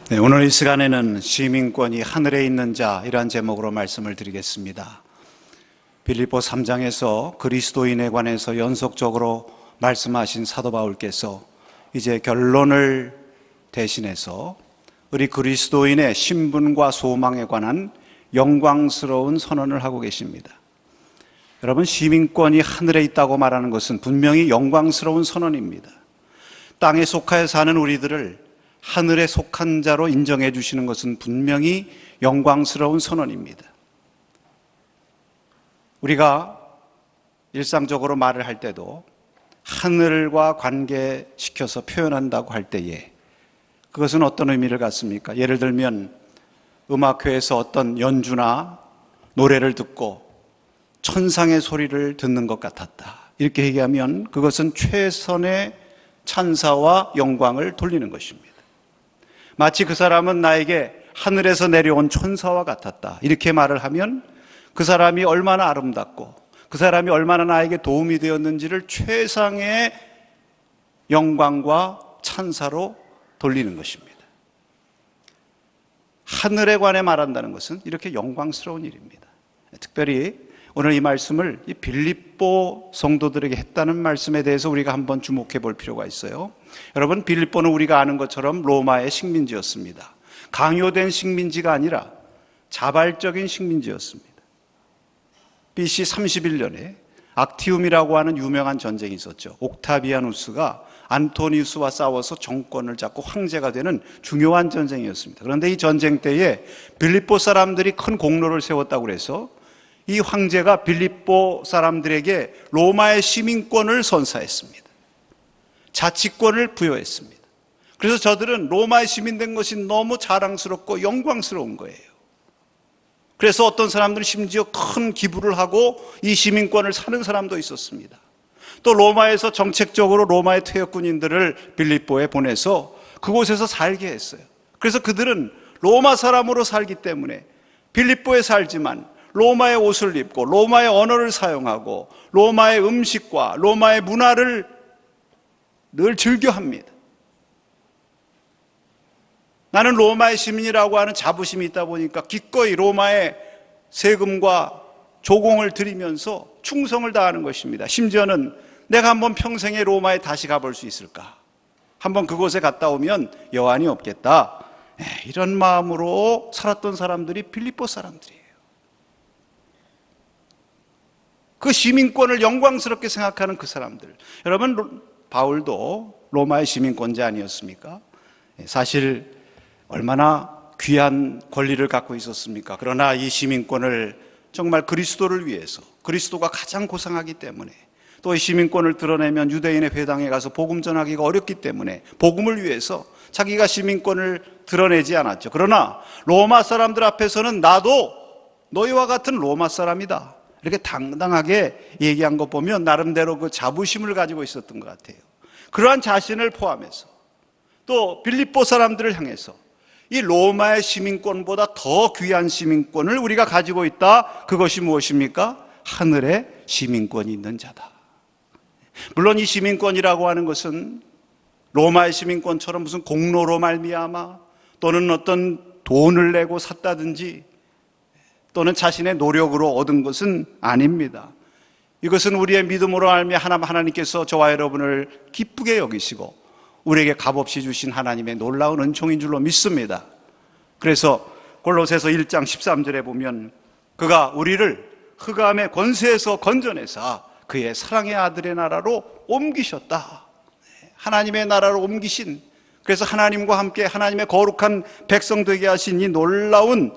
네, 오늘 이 시간에는 시민권이 하늘에 있는 자 이란 제목으로 말씀을 드리겠습니다. 빌립보 3장에서 그리스도인에 관해서 연속적으로 말씀하신 사도 바울께서 이제 결론을 대신해서 우리 그리스도인의 신분과 소망에 관한 영광스러운 선언을 하고 계십니다. 여러분, 시민권이 하늘에 있다고 말하는 것은 분명히 영광스러운 선언입니다. 땅에 속하여 사는 우리들을 하늘에 속한 자로 인정해 주시는 것은 분명히 영광스러운 선언입니다. 우리가 일상적으로 말을 할 때도 하늘과 관계시켜서 표현한다고 할 때에 그것은 어떤 의미를 갖습니까? 예를 들면 음악회에서 어떤 연주나 노래를 듣고 천상의 소리를 듣는 것 같았다, 이렇게 얘기하면 그것은 최선의 찬사와 영광을 돌리는 것입니다. 마치 그 사람은 나에게 하늘에서 내려온 천사와 같았다, 이렇게 말을 하면 그 사람이 얼마나 아름답고 그 사람이 얼마나 나에게 도움이 되었는지를 최상의 영광과 찬사로 돌리는 것입니다. 하늘에 관해 말한다는 것은 이렇게 영광스러운 일입니다. 특별히 오늘 이 말씀을 이 빌립보 성도들에게 했다는 말씀에 대해서 우리가 한번 주목해 볼 필요가 있어요. 여러분, 빌립보는 우리가 아는 것처럼 로마의 식민지였습니다. 강요된 식민지가 아니라 자발적인 식민지였습니다. BC 31년에 악티움이라고 하는 유명한 전쟁이 있었죠. 옥타비아누스가 안토니우스와 싸워서 정권을 잡고 황제가 되는 중요한 전쟁이었습니다. 그런데 이 전쟁 때에 빌립보 사람들이 큰 공로를 세웠다고 해서 이 황제가 빌립보 사람들에게 로마의 시민권을 선사했습니다. 자치권을 부여했습니다. 그래서 저들은 로마의 시민된 것이 너무 자랑스럽고 영광스러운 거예요. 그래서 어떤 사람들은 심지어 큰 기부를 하고 이 시민권을 사는 사람도 있었습니다. 또 로마에서 정책적으로 로마의 퇴역군인들을 빌립보에 보내서 그곳에서 살게 했어요. 그래서 그들은 로마 사람으로 살기 때문에 빌립보에 살지만 로마의 옷을 입고 로마의 언어를 사용하고 로마의 음식과 로마의 문화를 늘 즐겨합니다. 나는 로마의 시민이라고 하는 자부심이 있다 보니까 기꺼이 로마의 세금과 조공을 들이면서 충성을 다하는 것입니다. 심지어는 내가 한번 평생에 로마에 다시 가볼 수 있을까? 한번 그곳에 갔다 오면 여한이 없겠다, 이런 마음으로 살았던 사람들이 빌립보 사람들이에요. 그 시민권을 영광스럽게 생각하는 그 사람들. 여러분, 바울도 로마의 시민권자 아니었습니까? 사실 얼마나 귀한 권리를 갖고 있었습니까? 그러나 이 시민권을 정말 그리스도를 위해서, 그리스도가 가장 고상하기 때문에, 또 이 시민권을 드러내면 유대인의 회당에 가서 복음 전하기가 어렵기 때문에 복음을 위해서 자기가 시민권을 드러내지 않았죠. 그러나 로마 사람들 앞에서는 나도 너희와 같은 로마 사람이다, 이렇게 당당하게 얘기한 거 보면 나름대로 그 자부심을 가지고 있었던 것 같아요. 그러한 자신을 포함해서 또 빌립보 사람들을 향해서 이 로마의 시민권보다 더 귀한 시민권을 우리가 가지고 있다. 그것이 무엇입니까? 하늘에 시민권이 있는 자다. 물론 이 시민권이라고 하는 것은 로마의 시민권처럼 무슨 공로로 말미암아 또는 어떤 돈을 내고 샀다든지 또는 자신의 노력으로 얻은 것은 아닙니다. 이것은 우리의 믿음으로 알면 하나님께서 저와 여러분을 기쁘게 여기시고 우리에게 값없이 주신 하나님의 놀라운 은총인 줄로 믿습니다. 그래서 골로새서 1장 13절에 보면 그가 우리를 흑암의 권세에서 건져내사 그의 사랑의 아들의 나라로 옮기셨다. 하나님의 나라로 옮기신, 그래서 하나님과 함께 하나님의 거룩한 백성 되게 하신 이 놀라운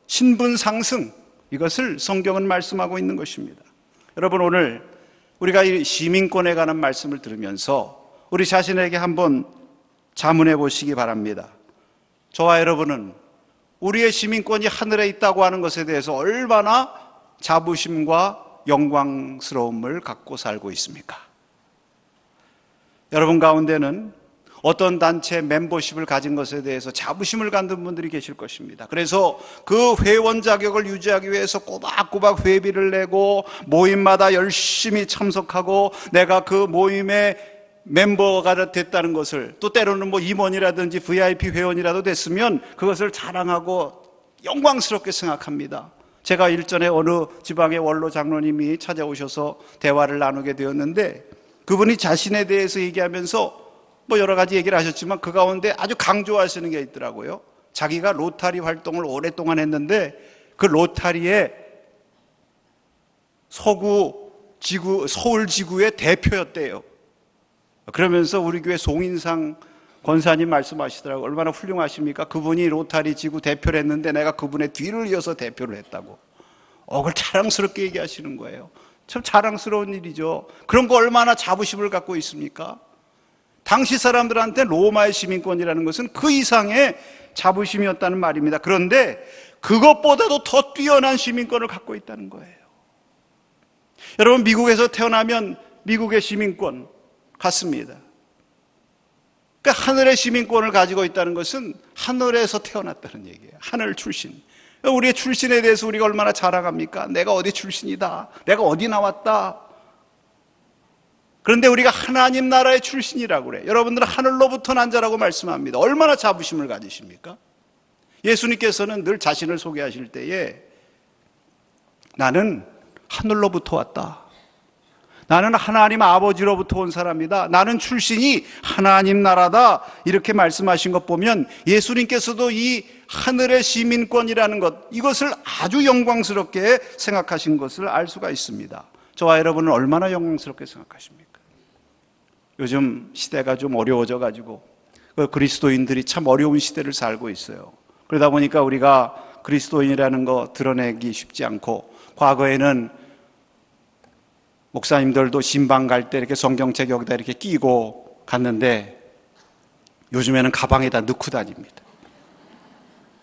신분 상승, 이것을 성경은 말씀하고 있는 것입니다. 여러분, 오늘 우리가 이 시민권에 관한 말씀을 들으면서 우리 자신에게 한번 자문해 보시기 바랍니다. 저와 여러분은 우리의 시민권이 하늘에 있다고 하는 것에 대해서 얼마나 자부심과 영광스러움을 갖고 살고 있습니까? 여러분 가운데는 어떤 단체 멤버십을 가진 것에 대해서 자부심을 갖는 분들이 계실 것입니다. 그래서 그 회원 자격을 유지하기 위해서 꼬박꼬박 회비를 내고 모임마다 열심히 참석하고 내가 그 모임의 멤버가 됐다는 것을, 또 때로는 뭐 임원이라든지 VIP 회원이라도 됐으면 그것을 자랑하고 영광스럽게 생각합니다. 제가 일전에 어느 지방의 원로 장로님이 찾아오셔서 대화를 나누게 되었는데, 그분이 자신에 대해서 얘기하면서 뭐 여러 가지 얘기를 하셨지만 그 가운데 아주 강조하시는 게 있더라고요. 자기가 로타리 활동을 오랫동안 했는데 그 로타리의 서울 지구의 대표였대요. 그러면서 우리 교회 송인상 권사님 말씀하시더라고요. 얼마나 훌륭하십니까? 그분이 로타리 지구 대표를 했는데 내가 그분의 뒤를 이어서 대표를 했다고. 그걸 자랑스럽게 얘기하시는 거예요. 참 자랑스러운 일이죠. 그런 거 얼마나 자부심을 갖고 있습니까? 당시 사람들한테 로마의 시민권이라는 것은 그 이상의 자부심이었다는 말입니다. 그런데 그것보다도 더 뛰어난 시민권을 갖고 있다는 거예요. 여러분, 미국에서 태어나면 미국의 시민권 같습니다. 그러니까 하늘의 시민권을 가지고 있다는 것은 하늘에서 태어났다는 얘기예요. 하늘 출신. 우리의 출신에 대해서 우리가 얼마나 자랑합니까? 내가 어디 출신이다. 내가 어디 나왔다. 그런데 우리가 하나님 나라의 출신이라고 그래요. 여러분들은 하늘로부터 난 자라고 말씀합니다. 얼마나 자부심을 가지십니까? 예수님께서는 늘 자신을 소개하실 때에 나는 하늘로부터 왔다. 나는 하나님 아버지로부터 온 사람이다. 나는 출신이 하나님 나라다. 이렇게 말씀하신 것 보면 예수님께서도 이 하늘의 시민권이라는 것, 이것을 아주 영광스럽게 생각하신 것을 알 수가 있습니다. 저와 여러분은 얼마나 영광스럽게 생각하십니까? 요즘 시대가 좀 어려워져 가지고 그리스도인들이 참 어려운 시대를 살고 있어요. 그러다 보니까 우리가 그리스도인이라는 거 드러내기 쉽지 않고, 과거에는 목사님들도 신방 갈 때 이렇게 성경책 여기다 이렇게 끼고 갔는데 요즘에는 가방에다 넣고 다닙니다.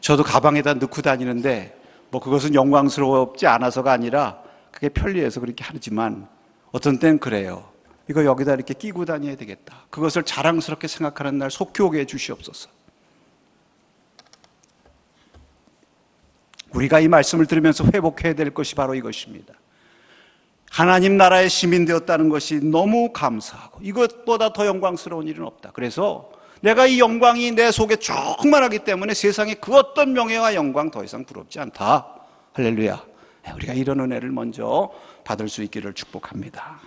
저도 가방에다 넣고 다니는데 뭐 그것은 영광스럽지 않아서가 아니라 그게 편리해서 그렇게 하지만 어떤 때는 그래요. 이거 여기다 이렇게 끼고 다녀야 되겠다. 그것을 자랑스럽게 생각하는 날 속히 오게 해주시옵소서. 우리가 이 말씀을 들으면서 회복해야 될 것이 바로 이것입니다. 하나님 나라의 시민 되었다는 것이 너무 감사하고 이것보다 더 영광스러운 일은 없다. 그래서 내가 이 영광이 내 속에 충만하기 때문에 세상에 그 어떤 명예와 영광 더 이상 부럽지 않다. 할렐루야. 우리가 이런 은혜를 먼저 받을 수 있기를 축복합니다.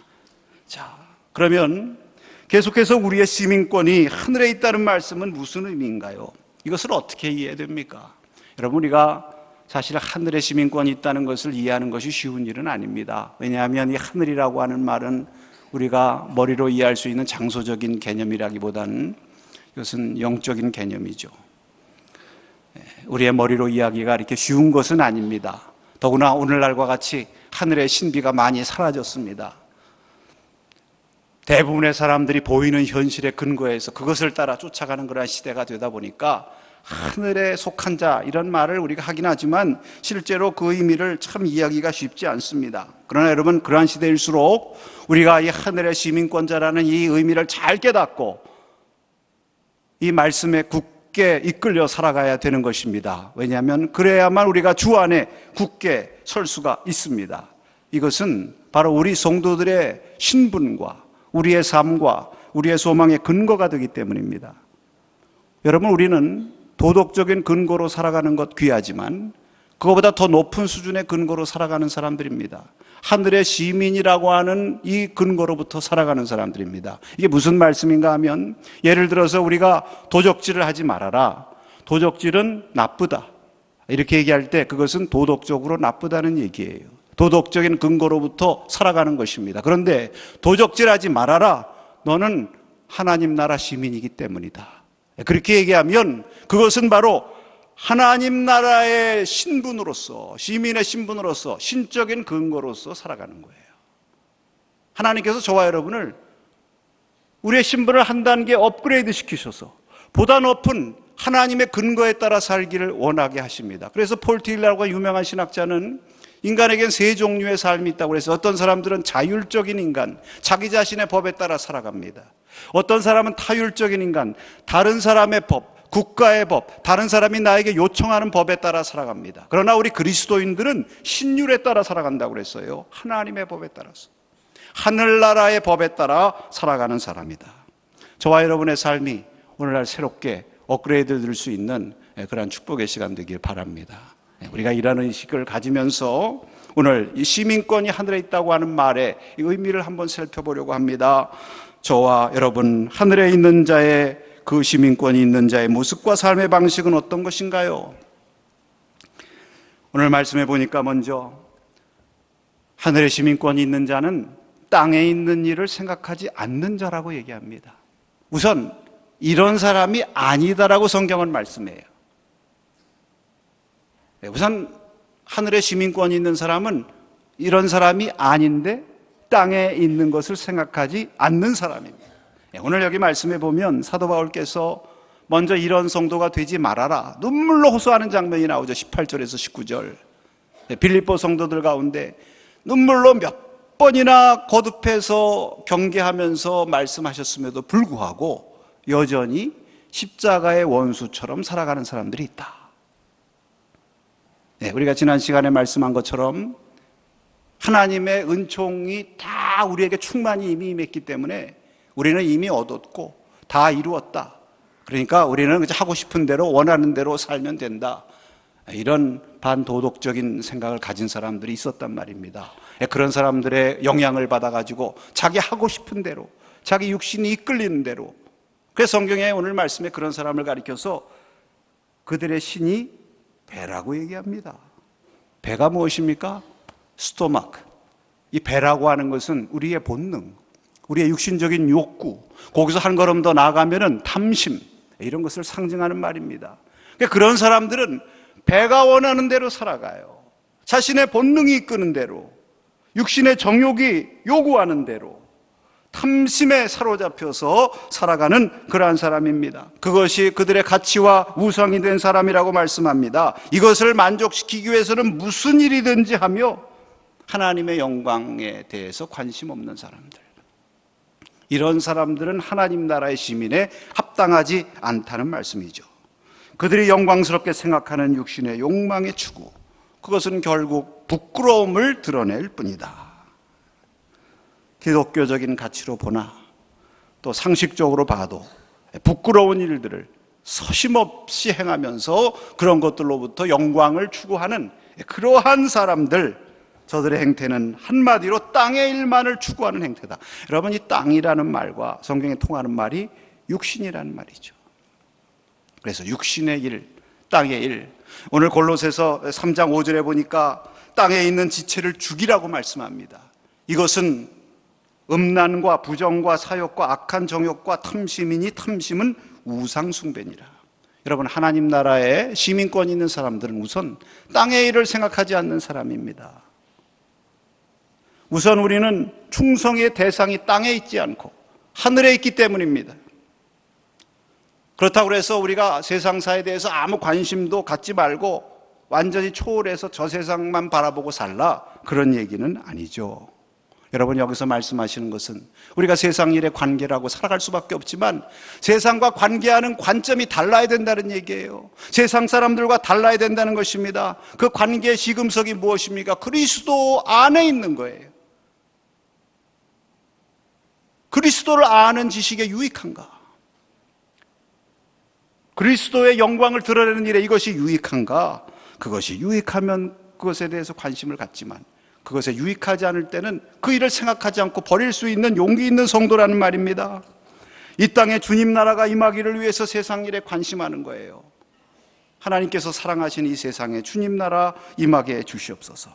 자, 그러면 계속해서 우리의 시민권이 하늘에 있다는 말씀은 무슨 의미인가요? 이것을 어떻게 이해해야 됩니까? 여러분, 우리가 사실 하늘의 시민권이 있다는 것을 이해하는 것이 쉬운 일은 아닙니다. 왜냐하면 이 하늘이라고 하는 말은 우리가 머리로 이해할 수 있는 장소적인 개념이라기보다는 이것은 영적인 개념이죠. 우리의 머리로 이해하기가 이렇게 쉬운 것은 아닙니다. 더구나 오늘날과 같이 하늘의 신비가 많이 사라졌습니다. 대부분의 사람들이 보이는 현실에 근거해서 그것을 따라 쫓아가는 그런 시대가 되다 보니까 하늘에 속한 자 이런 말을 우리가 하긴 하지만 실제로 그 의미를 참 이해하기가 쉽지 않습니다. 그러나 여러분, 그러한 시대일수록 우리가 이 하늘의 시민권자라는 이 의미를 잘 깨닫고 이 말씀에 굳게 이끌려 살아가야 되는 것입니다. 왜냐하면 그래야만 우리가 주 안에 굳게 설 수가 있습니다. 이것은 바로 우리 성도들의 신분과 우리의 삶과 우리의 소망의 근거가 되기 때문입니다. 여러분, 우리는 도덕적인 근거로 살아가는 것 귀하지만 그거보다 더 높은 수준의 근거로 살아가는 사람들입니다. 하늘의 시민이라고 하는 이 근거로부터 살아가는 사람들입니다. 이게 무슨 말씀인가 하면, 예를 들어서 우리가 도적질을 하지 말아라. 도적질은 나쁘다. 이렇게 얘기할 때 그것은 도덕적으로 나쁘다는 얘기예요. 도덕적인 근거로부터 살아가는 것입니다. 그런데 도적질하지 말아라. 너는 하나님 나라 시민이기 때문이다. 그렇게 얘기하면 그것은 바로 하나님 나라의 신분으로서, 시민의 신분으로서, 신적인 근거로서 살아가는 거예요. 하나님께서 저와 여러분을 우리의 신분을 한 단계 업그레이드 시키셔서 보다 높은 하나님의 근거에 따라 살기를 원하게 하십니다. 그래서 폴 티일러라고 유명한 신학자는 인간에겐 세 종류의 삶이 있다고 해서 어떤 사람들은 자율적인 인간, 자기 자신의 법에 따라 살아갑니다. 어떤 사람은 타율적인 인간, 다른 사람의 법, 국가의 법, 다른 사람이 나에게 요청하는 법에 따라 살아갑니다. 그러나 우리 그리스도인들은 신율에 따라 살아간다고 그랬어요. 하나님의 법에 따라서. 하늘나라의 법에 따라 살아가는 사람이다. 저와 여러분의 삶이 오늘날 새롭게 업그레이드 될 수 있는 그러한 축복의 시간 되길 바랍니다. 우리가 이런 의식을 가지면서 오늘 이 시민권이 하늘에 있다고 하는 말의 의미를 한번 살펴보려고 합니다. 저와 여러분, 하늘에 있는 자의 그 시민권이 있는 자의 모습과 삶의 방식은 어떤 것인가요? 오늘 말씀해 보니까 먼저 하늘에 시민권이 있는 자는 땅에 있는 일을 생각하지 않는 자라고 얘기합니다. 우선 이런 사람이 아니다라고 성경은 말씀해요. 우선 하늘에 시민권이 있는 사람은 이런 사람이 아닌데 땅에 있는 것을 생각하지 않는 사람입니다. 오늘 여기 말씀해 보면 사도 바울께서 먼저 이런 성도가 되지 말아라, 눈물로 호소하는 장면이 나오죠. 18절에서 19절. 빌립보 성도들 가운데 눈물로 몇 번이나 거듭해서 경계하면서 말씀하셨음에도 불구하고 여전히 십자가의 원수처럼 살아가는 사람들이 있다. 우리가 지난 시간에 말씀한 것처럼 하나님의 은총이 다 우리에게 충만히 이미 임했기 때문에 우리는 이미 얻었고 다 이루었다. 그러니까 우리는 하고 싶은 대로 원하는 대로 살면 된다. 이런 반도덕적인 생각을 가진 사람들이 있었단 말입니다. 그런 사람들의 영향을 받아가지고 자기 하고 싶은 대로, 자기 육신이 이끌리는 대로. 그래서 성경에 오늘 말씀에 그런 사람을 가리켜서 그들의 신이 배라고 얘기합니다. 배가 무엇입니까? 스토마크. 이 배라고 하는 것은 우리의 본능, 우리의 육신적인 욕구, 거기서 한 걸음 더 나아가면은 탐심, 이런 것을 상징하는 말입니다. 그러니까 그런 사람들은 배가 원하는 대로 살아가요. 자신의 본능이 이끄는 대로, 육신의 정욕이 요구하는 대로 탐심에 사로잡혀서 살아가는 그러한 사람입니다. 그것이 그들의 가치와 우상이 된 사람이라고 말씀합니다. 이것을 만족시키기 위해서는 무슨 일이든지 하며 하나님의 영광에 대해서 관심 없는 사람들, 이런 사람들은 하나님 나라의 시민에 합당하지 않다는 말씀이죠. 그들이 영광스럽게 생각하는 육신의 욕망의 추구, 그것은 결국 부끄러움을 드러낼 뿐이다. 기독교적인 가치로 보나 또 상식적으로 봐도 부끄러운 일들을 서심없이 행하면서 그런 것들로부터 영광을 추구하는 그러한 사람들, 저들의 행태는 한마디로 땅의 일만을 추구하는 행태다. 여러분, 이 땅이라는 말과 성경에 통하는 말이 육신이라는 말이죠. 그래서 육신의 일, 땅의 일. 오늘 골로새서 3장 5절에 보니까 땅에 있는 지체를 죽이라고 말씀합니다. 이것은 음란과 부정과 사욕과 악한 정욕과 탐심이니 탐심은 우상숭배니라. 여러분, 하나님 나라에 시민권이 있는 사람들은 우선 땅의 일을 생각하지 않는 사람입니다. 우선 우리는 충성의 대상이 땅에 있지 않고 하늘에 있기 때문입니다. 그렇다고 해서 우리가 세상사에 대해서 아무 관심도 갖지 말고 완전히 초월해서 저 세상만 바라보고 살라, 그런 얘기는 아니죠. 여러분, 여기서 말씀하시는 것은 우리가 세상 일에 관계라고 살아갈 수밖에 없지만 세상과 관계하는 관점이 달라야 된다는 얘기예요. 세상 사람들과 달라야 된다는 것입니다. 그 관계의 시금석이 무엇입니까? 그리스도 안에 있는 거예요. 그리스도를 아는 지식에 유익한가? 그리스도의 영광을 드러내는 일에 이것이 유익한가? 그것이 유익하면 그것에 대해서 관심을 갖지만 그것에 유익하지 않을 때는 그 일을 생각하지 않고 버릴 수 있는 용기 있는 성도라는 말입니다. 이 땅에 주님 나라가 임하기를 위해서 세상 일에 관심하는 거예요. 하나님께서 사랑하신 이 세상에 주님 나라 임하게 해 주시옵소서.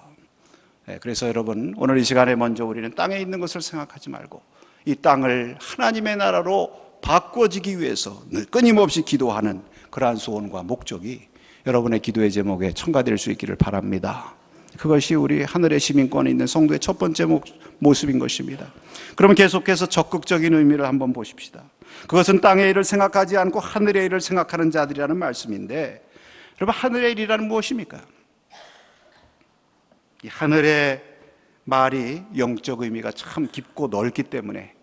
그래서 여러분, 오늘 이 시간에 먼저 우리는 땅에 있는 것을 생각하지 말고 이 땅을 하나님의 나라로 바꿔지기 위해서 늘 끊임없이 기도하는 그러한 소원과 목적이 여러분의 기도의 제목에 첨가될 수 있기를 바랍니다. 그것이 우리 하늘의 시민권에 있는 성도의 첫 번째 모습인 것입니다. 그러면 계속해서 적극적인 의미를 한번 보십시다. 그것은 땅의 일을 생각하지 않고 하늘의 일을 생각하는 자들이라는 말씀인데, 여러분, 하늘의 일이라는 무엇입니까? 이 하늘의 말이 영적 의미가 참 깊고 넓기 때문에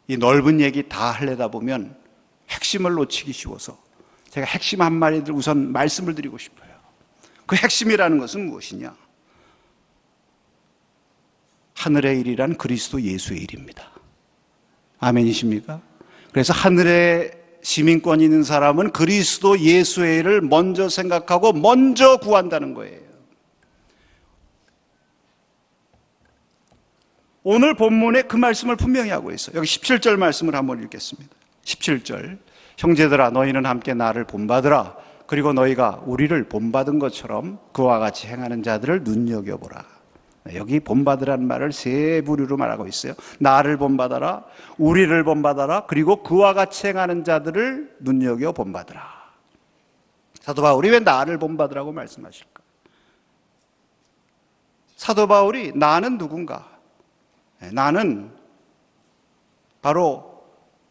이 넓은 얘기 다 하려다 보면 핵심을 놓치기 쉬워서 제가 핵심 한 마디를 우선 말씀을 드리고 싶어요. 그 핵심이라는 것은 무엇이냐? 하늘의 일이란 그리스도 예수의 일입니다. 아멘이십니까? 그래서 하늘에 시민권이 있는 사람은 그리스도 예수의 일을 먼저 생각하고 먼저 구한다는 거예요. 오늘 본문에 그 말씀을 분명히 하고 있어요. 여기 17절 말씀을 한번 읽겠습니다. 17절. 형제들아 너희는 함께 나를 본받으라. 그리고 너희가 우리를 본받은 것처럼 그와 같이 행하는 자들을 눈여겨보라. 여기 본받으라는 말을 세 부류로 말하고 있어요. 나를 본받아라, 우리를 본받아라, 그리고 그와 같이 행하는 자들을 눈여겨 본받으라. 사도 바울이 왜 나를 본받으라고 말씀하실까? 사도 바울이 나는 누군가? 나는 바로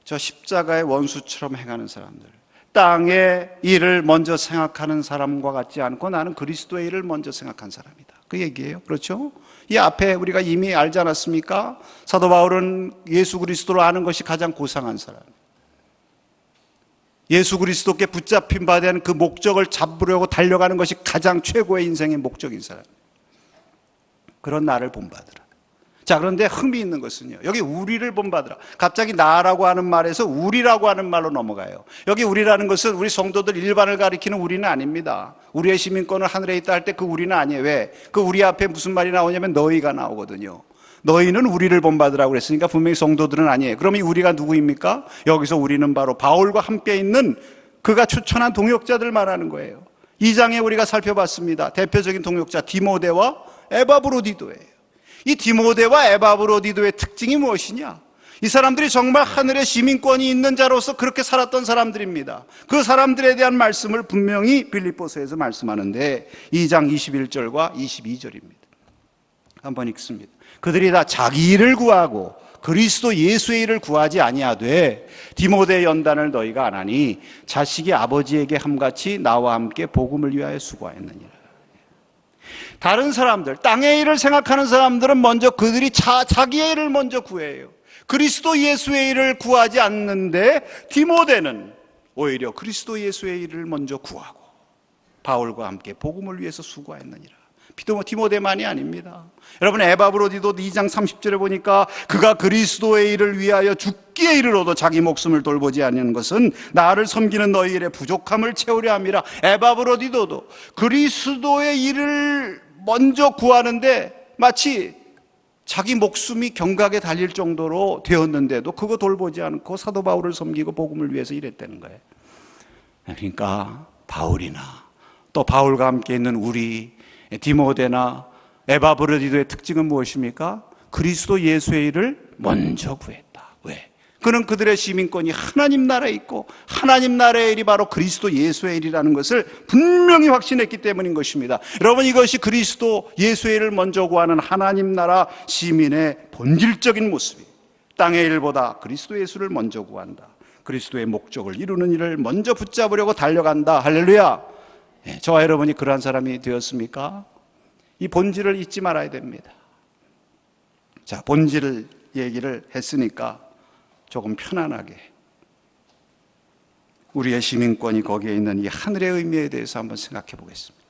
저 십자가의 원수처럼 행하는 사람들, 땅의 일을 먼저 생각하는 사람과 같지 않고 나는 그리스도의 일을 먼저 생각한 사람이다. 그 얘기예요. 그렇죠? 이 앞에 우리가 이미 알지 않았습니까? 사도 바울은 예수 그리스도를 아는 것이 가장 고상한 사람, 예수 그리스도께 붙잡힌 바에 대한 그 목적을 잡으려고 달려가는 것이 가장 최고의 인생의 목적인 사람, 그런 나를 본받으라. 자, 그런데 흥미있는 것은요, 여기 우리를 본받으라. 갑자기 나라고 하는 말에서 우리라고 하는 말로 넘어가요. 여기 우리라는 것은 우리 성도들 일반을 가리키는 우리는 아닙니다. 우리의 시민권은 하늘에 있다 할 때 그 우리는 아니에요. 왜? 그 우리 앞에 무슨 말이 나오냐면 너희가 나오거든요. 너희는 우리를 본받으라고 그랬으니까 분명히 성도들은 아니에요. 그럼 이 우리가 누구입니까? 여기서 우리는 바로 바울과 함께 있는 그가 추천한 동역자들 말하는 거예요. 2장에 우리가 살펴봤습니다. 대표적인 동역자 디모데와 에바브로디도예요. 이 디모데와 에바브로디도의 특징이 무엇이냐? 이 사람들이 정말 하늘의 시민권이 있는 자로서 그렇게 살았던 사람들입니다. 그 사람들에 대한 말씀을 분명히 빌립보서에서 말씀하는데 2장 21절과 22절입니다. 한번 읽습니다. 그들이 다 자기 일을 구하고 그리스도 예수의 일을 구하지 아니하되 디모데 연단을 너희가 안 하니 자식이 아버지에게 함같이 나와 함께 복음을 위하여 수고하였느니라. 다른 사람들, 땅의 일을 생각하는 사람들은 먼저 그들이 자기의 일을 먼저 구해요. 그리스도 예수의 일을 구하지 않는데 디모데는 오히려 그리스도 예수의 일을 먼저 구하고 바울과 함께 복음을 위해서 수고하였느니라. 디모데만이 아닙니다. 여러분, 에바브로디도 2장 30절에 보니까 그가 그리스도의 일을 위하여 죽기에 이르러도 자기 목숨을 돌보지 않는 것은 나를 섬기는 너희 일의 부족함을 채우려 함이라. 에바브로디도도 그리스도의 일을 먼저 구하는데 마치 자기 목숨이 경각에 달릴 정도로 되었는데도 그거 돌보지 않고 사도 바울을 섬기고 복음을 위해서 일했다는 거예요. 그러니까 바울이나 또 바울과 함께 있는 우리 디모데나 에바브로디도의 특징은 무엇입니까? 그리스도 예수의 일을 먼저 구했다. 왜? 그는 그들의 시민권이 하나님 나라에 있고 하나님 나라의 일이 바로 그리스도 예수의 일이라는 것을 분명히 확신했기 때문인 것입니다. 여러분, 이것이 그리스도 예수의 일을 먼저 구하는 하나님 나라 시민의 본질적인 모습이에요. 땅의 일보다 그리스도 예수를 먼저 구한다. 그리스도의 목적을 이루는 일을 먼저 붙잡으려고 달려간다. 할렐루야. 저와 여러분이 그러한 사람이 되었습니까? 이 본질을 잊지 말아야 됩니다. 자, 본질 얘기를 했으니까 조금 편안하게 우리의 시민권이 거기에 있는 이 하늘의 의미에 대해서 한번 생각해 보겠습니다.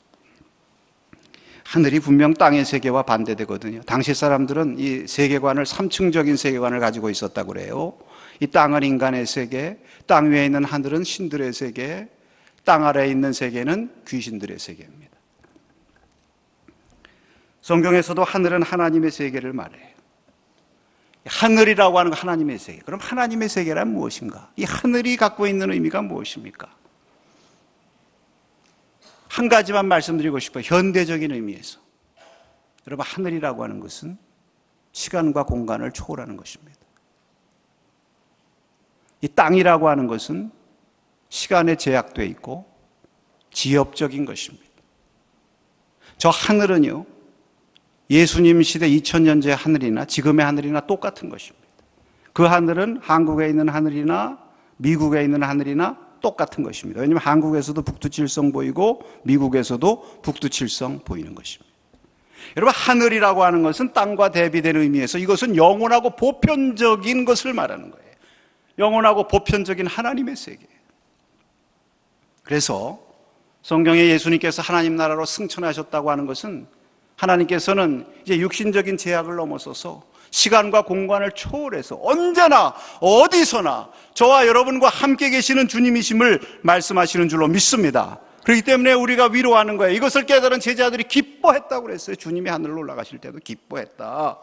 하늘이 분명 땅의 세계와 반대되거든요. 당시 사람들은 이 세계관을 3층적인 세계관을 가지고 있었다고 그래요. 이 땅은 인간의 세계, 땅 위에 있는 하늘은 신들의 세계, 땅 아래에 있는 세계는 귀신들의 세계입니다. 성경에서도 하늘은 하나님의 세계를 말해요. 하늘이라고 하는 건 하나님의 세계. 그럼 하나님의 세계란 무엇인가? 이 하늘이 갖고 있는 의미가 무엇입니까? 한 가지만 말씀드리고 싶어요. 현대적인 의미에서. 여러분, 하늘이라고 하는 것은 시간과 공간을 초월하는 것입니다. 이 땅이라고 하는 것은 시간에 제약되어 있고 지엽적인 것입니다. 저 하늘은요, 예수님 시대 2000년째 하늘이나 지금의 하늘이나 똑같은 것입니다. 그 하늘은 한국에 있는 하늘이나 미국에 있는 하늘이나 똑같은 것입니다. 왜냐하면 한국에서도 북두칠성 보이고 미국에서도 북두칠성 보이는 것입니다. 여러분, 하늘이라고 하는 것은 땅과 대비되는 의미에서 이것은 영원하고 보편적인 것을 말하는 거예요. 영원하고 보편적인 하나님의 세계. 그래서 성경에 예수님께서 하나님 나라로 승천하셨다고 하는 것은 하나님께서는 이제 육신적인 제약을 넘어서서 시간과 공간을 초월해서 언제나 어디서나 저와 여러분과 함께 계시는 주님이심을 말씀하시는 줄로 믿습니다. 그렇기 때문에 우리가 위로하는 거예요. 이것을 깨달은 제자들이 기뻐했다고 그랬어요. 주님이 하늘로 올라가실 때도 기뻐했다.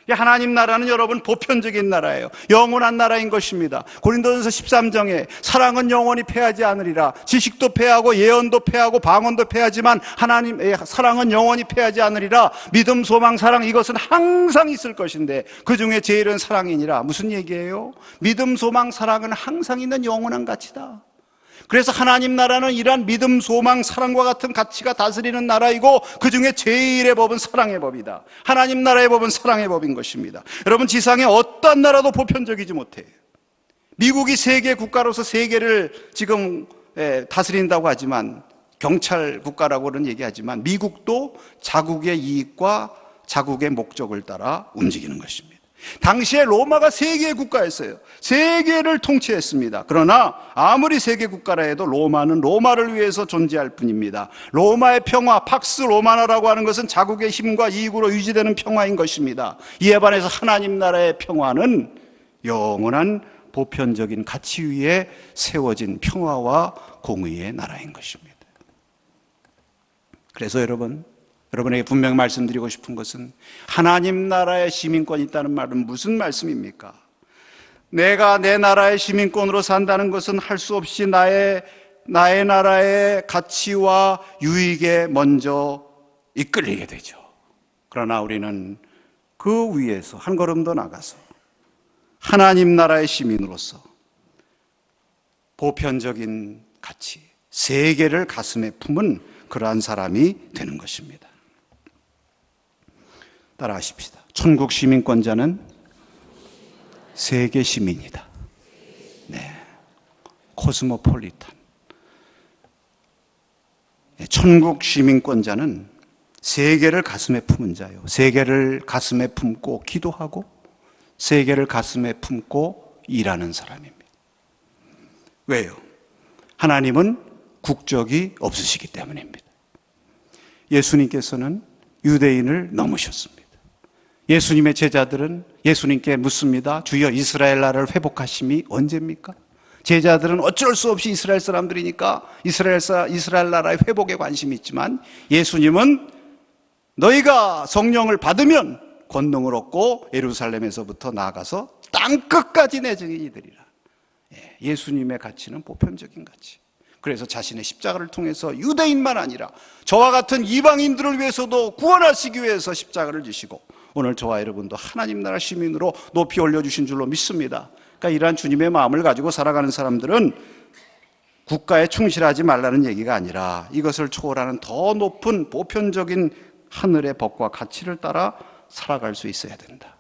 하나님 나라는 여러분 보편적인 나라예요. 영원한 나라인 것입니다. 고린도전서 13장에 사랑은 영원히 패하지 않으리라. 지식도 패하고 예언도 패하고 방언도 패하지만 하나님의 사랑은 영원히 패하지 않으리라. 믿음, 소망, 사랑 이것은 항상 있을 것인데 그 중에 제일은 사랑이니라. 무슨 얘기예요? 믿음, 소망, 사랑은 항상 있는 영원한 가치다. 그래서 하나님 나라는 이러한 믿음, 소망, 사랑과 같은 가치가 다스리는 나라이고 그 중에 제일의 법은 사랑의 법이다. 하나님 나라의 법은 사랑의 법인 것입니다. 여러분, 지상의 어떤 나라도 보편적이지 못해요. 미국이 세계 국가로서 세계를 지금 다스린다고 하지만, 경찰 국가라고는 얘기하지만 미국도 자국의 이익과 자국의 목적을 따라 움직이는 것입니다. 당시에 로마가 세계 국가였어요. 세계를 통치했습니다. 그러나 아무리 세계 국가라 해도 로마는 로마를 위해서 존재할 뿐입니다. 로마의 평화, 팍스 로마나라고 하는 것은 자국의 힘과 이익으로 유지되는 평화인 것입니다. 이에 반해서 하나님 나라의 평화는 영원한 보편적인 가치 위에 세워진 평화와 공의의 나라인 것입니다. 그래서 여러분에게 분명히 말씀드리고 싶은 것은 하나님 나라의 시민권이 있다는 말은 무슨 말씀입니까? 내가 내 나라의 시민권으로 산다는 것은 할 수 없이 나의 나라의 가치와 유익에 먼저 이끌리게 되죠. 그러나 우리는 그 위에서 한 걸음 더 나가서 하나님 나라의 시민으로서 보편적인 가치, 세계를 가슴에 품은 그러한 사람이 되는 것입니다. 따라하십시다. 천국 시민권자는 세계 시민이다. 네, 코스모폴리탄. 천국 시민권자는 세계를 가슴에 품은 자요. 세계를 가슴에 품고 기도하고 세계를 가슴에 품고 일하는 사람입니다. 왜요? 하나님은 국적이 없으시기 때문입니다. 예수님께서는 유대인을 넘으셨습니다. 예수님의 제자들은 예수님께 묻습니다. 주여, 이스라엘 나라를 회복하심이 언제입니까? 제자들은 어쩔 수 없이 이스라엘 사람들이니까 이스라엘 나라의 회복에 관심이 있지만 예수님은 너희가 성령을 받으면 권능을 얻고 예루살렘에서부터 나아가서 땅끝까지 내 증인이 되리라. 예수님의 가치는 보편적인 가치. 그래서 자신의 십자가를 통해서 유대인만 아니라 저와 같은 이방인들을 위해서도 구원하시기 위해서 십자가를 지시고 오늘 저와 여러분도 하나님 나라 시민으로 높이 올려주신 줄로 믿습니다. 그러니까 이러한 주님의 마음을 가지고 살아가는 사람들은 국가에 충실하지 말라는 얘기가 아니라 이것을 초월하는 더 높은 보편적인 하늘의 법과 가치를 따라 살아갈 수 있어야 된다.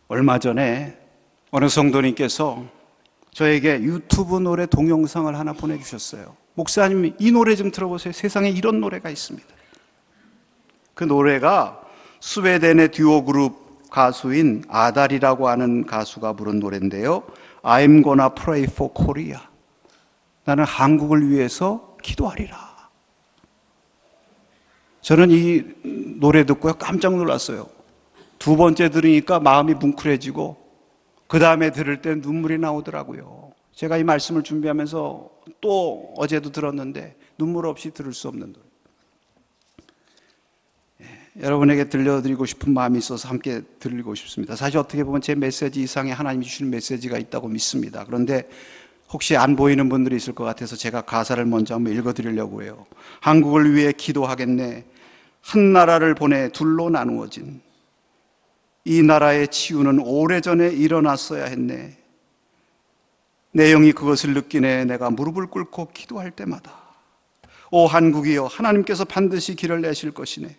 얼마 전에 어느 성도님께서 저에게 유튜브 노래 동영상을 하나 보내주셨어요. 목사님, 이 노래 좀 들어보세요. 세상에 이런 노래가 있습니다. 그 노래가 스웨덴의 듀오 그룹 가수인 아달이라고 하는 가수가 부른 노래인데요. I'm gonna pray for Korea. 나는 한국을 위해서 기도하리라. 저는 이 노래 듣고요 깜짝 놀랐어요. 두 번째 들으니까 마음이 뭉클해지고 그 다음에 들을 때 눈물이 나오더라고요. 제가 이 말씀을 준비하면서 또 어제도 들었는데 눈물 없이 들을 수 없는 노래. 여러분에게 들려드리고 싶은 마음이 있어서 함께 들리고 싶습니다. 사실 어떻게 보면 제 메시지 이상의 하나님이 주시는 메시지가 있다고 믿습니다. 그런데 혹시 안 보이는 분들이 있을 것 같아서 제가 가사를 먼저 한번 읽어드리려고 해요. 한국을 위해 기도하겠네. 한 나라를 보내 둘로 나누어진 이 나라의 치유는 오래전에 일어났어야 했네. 내 영이 그것을 느끼네. 내가 무릎을 꿇고 기도할 때마다 오 한국이여, 하나님께서 반드시 길을 내실 것이네.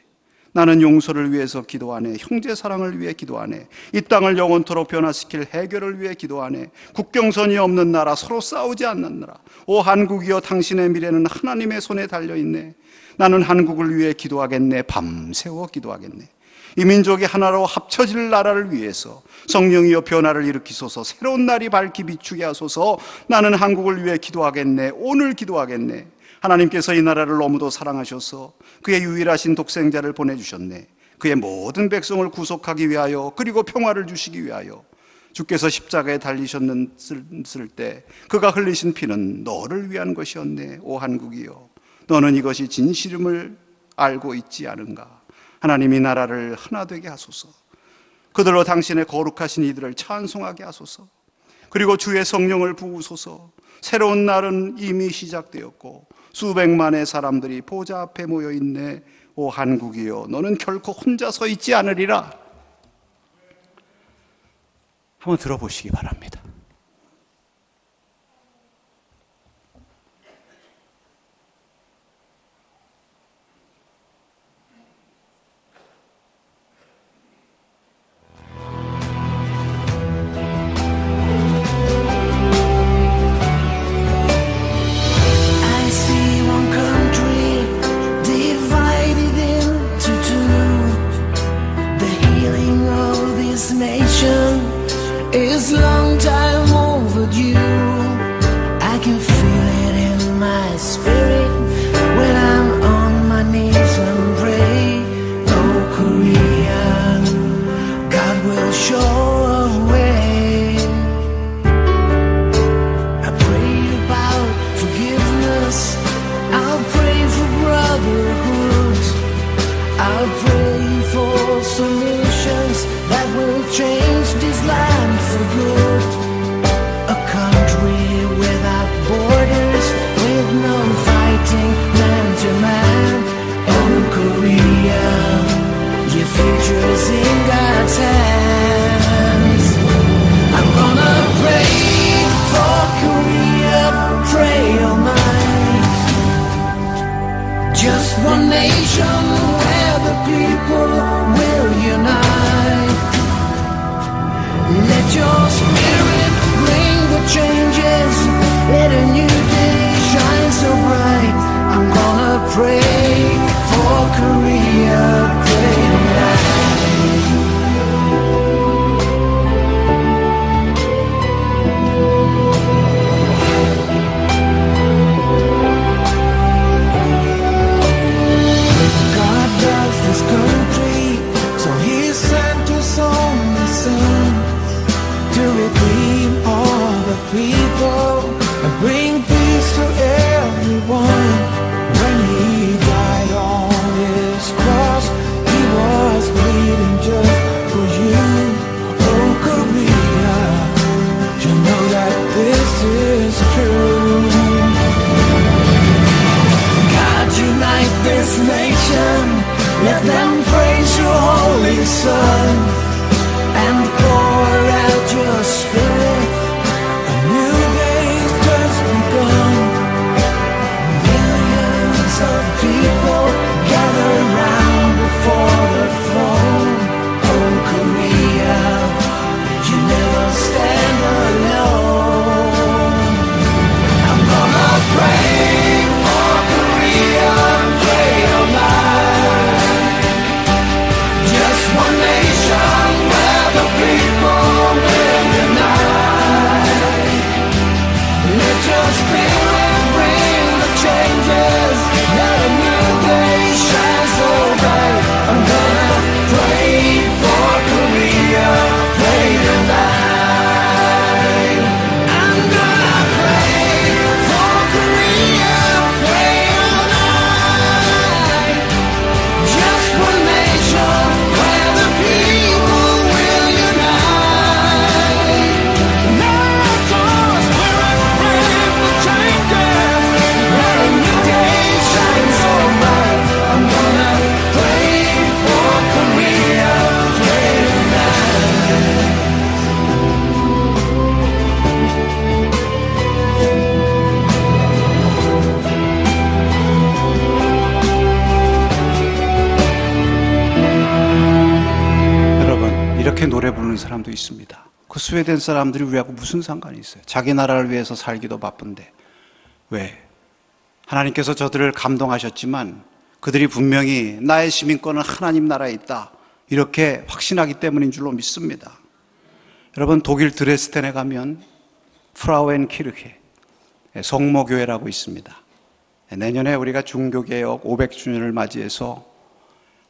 나는 용서를 위해서 기도하네. 형제 사랑을 위해 기도하네. 이 땅을 영원토록 변화시킬 해결을 위해 기도하네. 국경선이 없는 나라, 서로 싸우지 않는 나라. 오 한국이여, 당신의 미래는 하나님의 손에 달려있네. 나는 한국을 위해 기도하겠네. 밤새워 기도하겠네. 이 민족이 하나로 합쳐질 나라를 위해서 성령이여 변화를 일으키소서. 새로운 날이 밝히 비추게 하소서. 나는 한국을 위해 기도하겠네. 오늘 기도하겠네. 하나님께서 이 나라를 너무도 사랑하셔서 그의 유일하신 독생자를 보내주셨네. 그의 모든 백성을 구속하기 위하여 그리고 평화를 주시기 위하여 주께서 십자가에 달리셨을 때 그가 흘리신 피는 너를 위한 것이었네. 오 한국이여, 너는 이것이 진실임을 알고 있지 않은가? 하나님이 나라를 하나 되게 하소서. 그들로 당신의 거룩하신 이들을 찬송하게 하소서. 그리고 주의 성령을 부으소서. 새로운 날은 이미 시작되었고 수백만의 사람들이 보좌 앞에 모여 있네. 오 한국이여, 너는 결코 혼자 서 있지 않으리라. 한번 들어보시기 바랍니다. It's long time overdue. I can feel it in my spirit when I'm on my knees and pray. Oh Korea, God will show a way. I pray about forgiveness, I'll pray for brotherhood, I'll pray for solutions that will change this land for good. A country without borders, with no fighting man to man. Oh Korea, your future's in God's hands. I'm gonna pray for Korea, pray all night. Just one nation where the people will unite. Let your spirit bring the changes. Let a new day shine so bright. I'm gonna pray for Korea, pray tonight. God loves this country, so He sent His only Son to redeem all the people and bring peace to everyone. When He died on His cross, He was bleeding just for you. Oh Korea, you know that this is true. God, unite this nation, let them praise your holy Son, and pour out your spirit. A new day's just begun. Millions of people gather round before the throne. Oh Korea, you never stand alone. I'm gonna pray for Korea, pray all night. Just one nation where the people will unite. Let your spirit bring the changes. Let a new day shine so bright. I'm gonna pray for Korea, pray tonight. I'm gonna pray for Korea, pray all night. Just one nation where the people will unite. Let your spirit bring the changes. Let a new day shine so bright. I'm gonna pray for Korea, pray tonight. 여러분, 이렇게 노래 부르는 사람도 있습니다. 그 스웨덴 사람들이 우리하고 무슨 상관이 있어요? 자기 나라를 위해서 살기도 바쁜데. 왜? 하나님께서 저들을 감동하셨지만 그들이 분명히 나의 시민권은 하나님 나라에 있다, 이렇게 확신하기 때문인 줄로 믿습니다. 여러분, 독일 드레스덴에 가면 프라우엔키르헤 성모교회라고 있습니다. 내년에 우리가 중교개혁 500주년을 맞이해서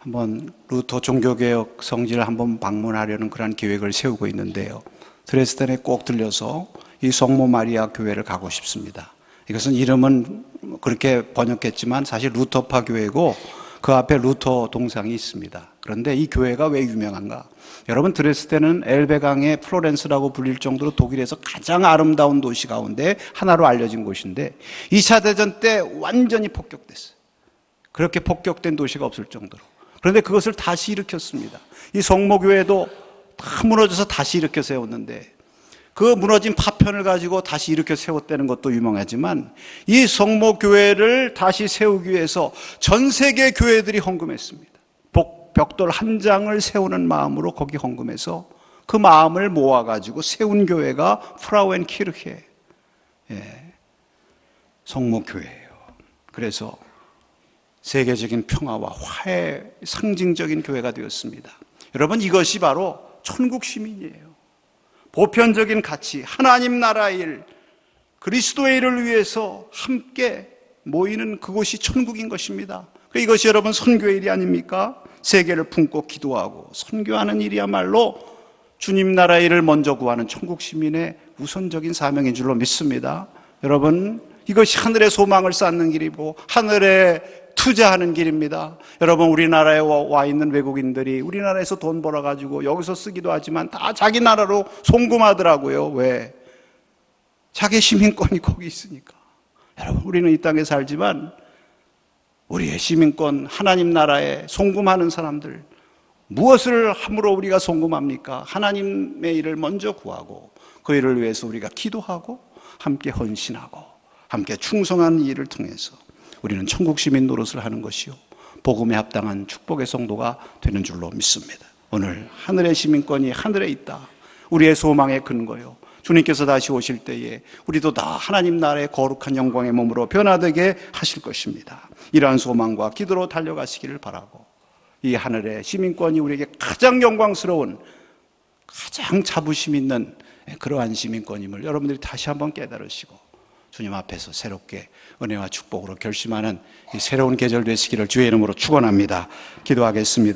한번 루터 종교개혁 성지를 한번 방문하려는 그런 계획을 세우고 있는데요. 드레스덴에 꼭 들려서 이 성모 마리아 교회를 가고 싶습니다. 이것은 이름은 그렇게 번역했지만 사실 루터파 교회고 그 앞에 루터 동상이 있습니다. 그런데 이 교회가 왜 유명한가? 여러분, 드레스덴은 엘베강의 플로렌스라고 불릴 정도로 독일에서 가장 아름다운 도시 가운데 하나로 알려진 곳인데 2차 대전 때 완전히 폭격됐어요. 그렇게 폭격된 도시가 없을 정도로. 그런데 그것을 다시 일으켰습니다. 이 성모교회도 다 무너져서 다시 일으켜 세웠는데 그 무너진 파편을 가지고 다시 일으켜 세웠다는 것도 유명하지만 이 성모교회를 다시 세우기 위해서 전 세계 교회들이 헌금했습니다. 벽돌 한 장을 세우는 마음으로 거기 헌금해서 그 마음을 모아가지고 세운 교회가 프라우엔키르헤 성모교회예요. 그래서 세계적인 평화와 화해의 상징적인 교회가 되었습니다. 여러분, 이것이 바로 천국 시민이에요. 보편적인 가치, 하나님 나라의 일, 그리스도의 일을 위해서 함께 모이는 그곳이 천국인 것입니다. 이것이 여러분 선교의 일이 아닙니까? 세계를 품고 기도하고 선교하는 일이야말로 주님 나라의 일을 먼저 구하는 천국 시민의 우선적인 사명인 줄로 믿습니다. 여러분, 이것이 하늘의 소망을 쌓는 길이고 하늘에 투자하는 길입니다. 여러분, 우리나라에 와 있는 외국인들이 우리나라에서 돈 벌어가지고 여기서 쓰기도 하지만 다 자기 나라로 송금하더라고요. 왜? 자기 시민권이 거기 있으니까. 여러분, 우리는 이 땅에 살지만 우리의 시민권, 하나님 나라에 송금하는 사람들, 무엇을 함으로 우리가 송금합니까? 하나님의 일을 먼저 구하고 그 일을 위해서 우리가 기도하고 함께 헌신하고 함께 충성하는 일을 통해서 우리는 천국 시민 노릇을 하는 것이요, 복음에 합당한 축복의 성도가 되는 줄로 믿습니다. 오늘 하늘의 시민권이 하늘에 있다. 우리의 소망의 근거요. 주님께서 다시 오실 때에 우리도 다 하나님 나라의 거룩한 영광의 몸으로 변화되게 하실 것입니다. 이러한 소망과 기도로 달려가시기를 바라고, 이 하늘의 시민권이 우리에게 가장 영광스러운, 가장 자부심 있는 그러한 시민권임을 여러분들이 다시 한번 깨달으시고 주님 앞에서 새롭게 은혜와 축복으로 결심하는 이 새로운 계절 되시기를 주의 이름으로 축원합니다. 기도하겠습니다.